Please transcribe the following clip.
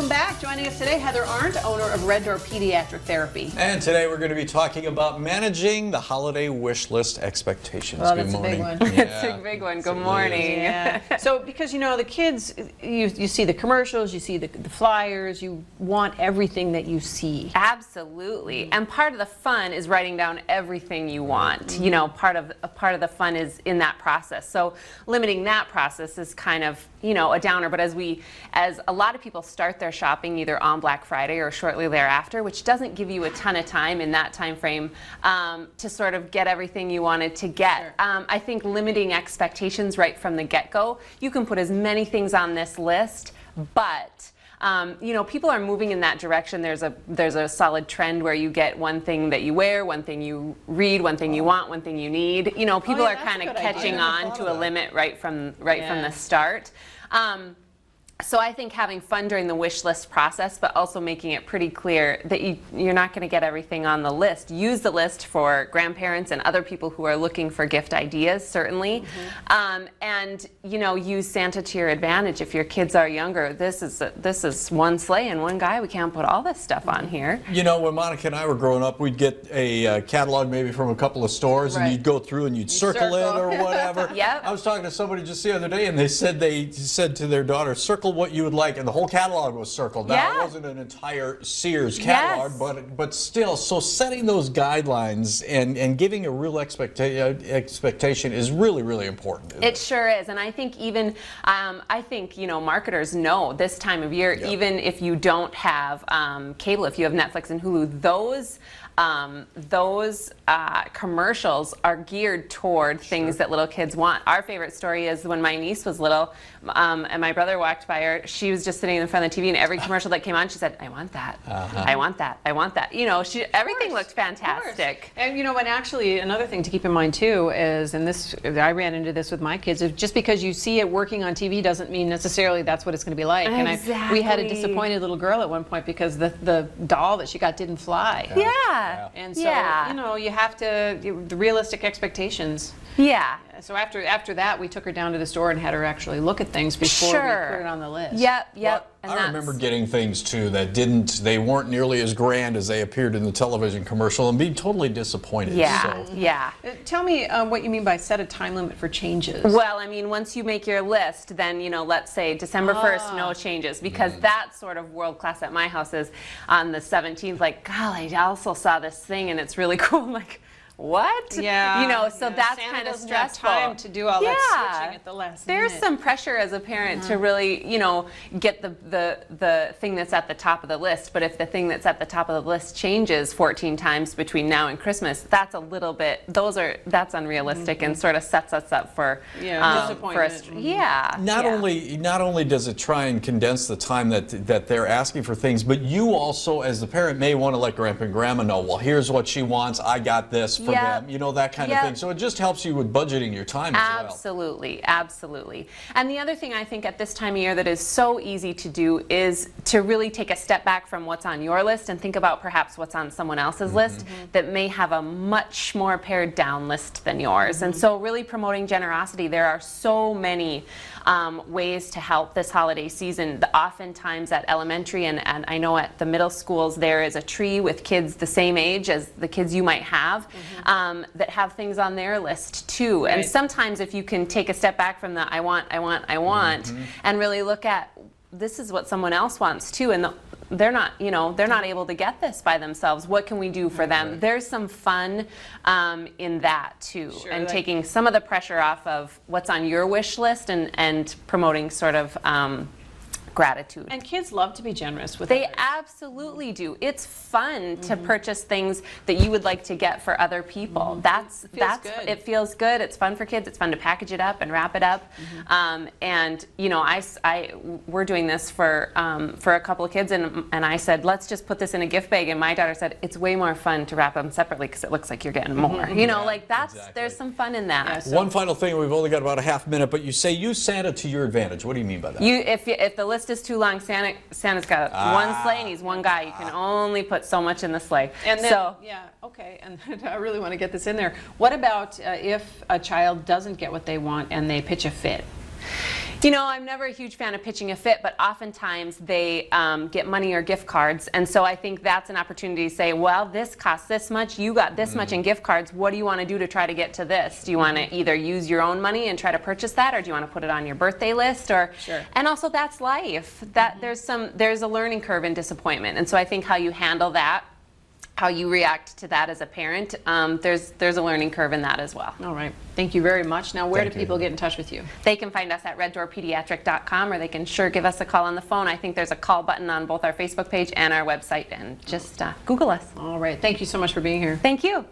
welcome back. Joining us today, Heather Arnt, owner of Red Door Pediatric Therapy. And today we're going to be talking about managing the holiday wish list expectations. Well, Good that's morning. a big one. It's a big one. Good morning. Yeah. So, because you know, the kids, you see the commercials, you see the flyers, you want everything that you see. Absolutely. And part of the fun is writing down everything you want. You know, part of the fun is in that process. So limiting that process is kind of, you know, a downer. But as a lot of people start their shopping either on Black Friday or shortly thereafter, which doesn't give you a ton of time in that time frame to sort of get everything you wanted to get. Sure. I think limiting expectations right from the get-go. You can put as many things on this list, but you know, people are moving in that direction. There's a solid trend where you get one thing that you wear, one thing you read, one thing you want, one thing you need. You know, people are kind of catching on to a limit right from the start. So I think having fun during the wish list process, but also making it pretty clear that you're not going to get everything on the list. Use the list for grandparents and other people who are looking for gift ideas, certainly. And, you know, use Santa to your advantage. If your kids are younger, this is one sleigh and one guy. We can't put all this stuff on here. You know, when Monica and I were growing up, we'd get a catalog maybe from a couple of stores, and you'd go through and you'd circle it or whatever. Yep. I was talking to somebody just the other day, and they said to their daughter, circle what you would like, and the whole catalog was circled. Now, it wasn't an entire Sears catalog, but still, so setting those guidelines and giving a real expectation is really, really important. It sure is, and I think even, you know, marketers know this time of year, even if you don't have cable, if you have Netflix and Hulu, those commercials are geared toward things that little kids want. Our favorite story is when my niece was little, and my brother walked by her. She was just sitting in front of the TV, and every commercial that came on, she said, "I want that. I want that. I want that." You know, everything looked fantastic. And you know, and actually another thing to keep in mind too is, and this I ran into this with my kids, is just because you see it working on TV doesn't mean necessarily that's what it's going to be like. Exactly. And we had a disappointed little girl at one point because the doll that she got didn't fly. Yeah. And so, you know, you have to, the realistic expectations. Yeah. So after that, we took her down to the store and had her actually look at things before we put it on the list. Yep. Well, I remember getting things too that they weren't nearly as grand as they appeared in the television commercial, and being totally disappointed. Yeah. So. Yeah. Tell me what you mean by set a time limit for changes. Well, I mean, once you make your list, then, you know, let's say December 1st, no changes, because that sort of world class at my house is on the 17th, like, golly, I also saw this thing and it's really cool. I'm like, what? Yeah. You know, so that's Santa kind of doesn't have stressful. time to do all that switching at the last There's minute. some pressure as a parent to really, you know, get the thing that's at the top of the list. But if the thing that's at the top of the list changes 14 times between now and Christmas, that's a little bit, that's unrealistic and sort of sets us up for disappointment. Not only does it try and condense the time that they're asking for things, but you also, as the parent, may want to let Grandpa and Grandma know, well, here's what she wants, I got this for them, you know, that kind of thing. So it just helps you with budgeting your time as well. Absolutely, absolutely. And the other thing I think at this time of year that is so easy to do is to really take a step back from what's on your list and think about perhaps what's on someone else's list that may have a much more pared down list than yours. And so really promoting generosity. There are so many ways to help this holiday season. Oftentimes at elementary and I know at the middle schools there is a tree with kids the same age as the kids you might have that have things on their list too. And sometimes if you can take a step back from the I want, and really look at this is what someone else wants too, and they're not able to get this by themselves. What can we do for them? There's some fun in that too, and taking some of the pressure off of what's on your wish list and promoting sort of gratitude. And kids love to be generous with They others. absolutely do. It's fun to purchase things that you would like to get for other people. It feels good. It's fun for kids. It's fun to package it up and wrap it up. And you know, we're doing this for a couple of kids, and I said, let's just put this in a gift bag. And my daughter said, it's way more fun to wrap them separately because it looks like you're getting more. You know, like there's some fun in that. One final thing. We've only got about a half minute, but you say use Santa to your advantage. What do you mean by that? If the list is too long, Santa's got one sleigh and he's one guy. You can only put so much in the sleigh. And then, and I really want to get this in there. What about if a child doesn't get what they want and they pitch a fit? You know, I'm never a huge fan of pitching a fit, but oftentimes they get money or gift cards. And so I think that's an opportunity to say, well, this costs this much, you got this much in gift cards. What do you want to do to try to get to this? Do you want to either use your own money and try to purchase that, or do you want to put it on your birthday list? Or, and also that's life. That there's a learning curve in disappointment. And so I think how you handle that, how you react to that as a parent, there's a learning curve in that as well. All right. Thank you very much. Now, where do people get in touch with you? They can find us at reddoorpediatric.com, or they can sure give us a call on the phone. I think there's a call button on both our Facebook page and our website, and just Google us. All right. Thank you so much for being here. Thank you.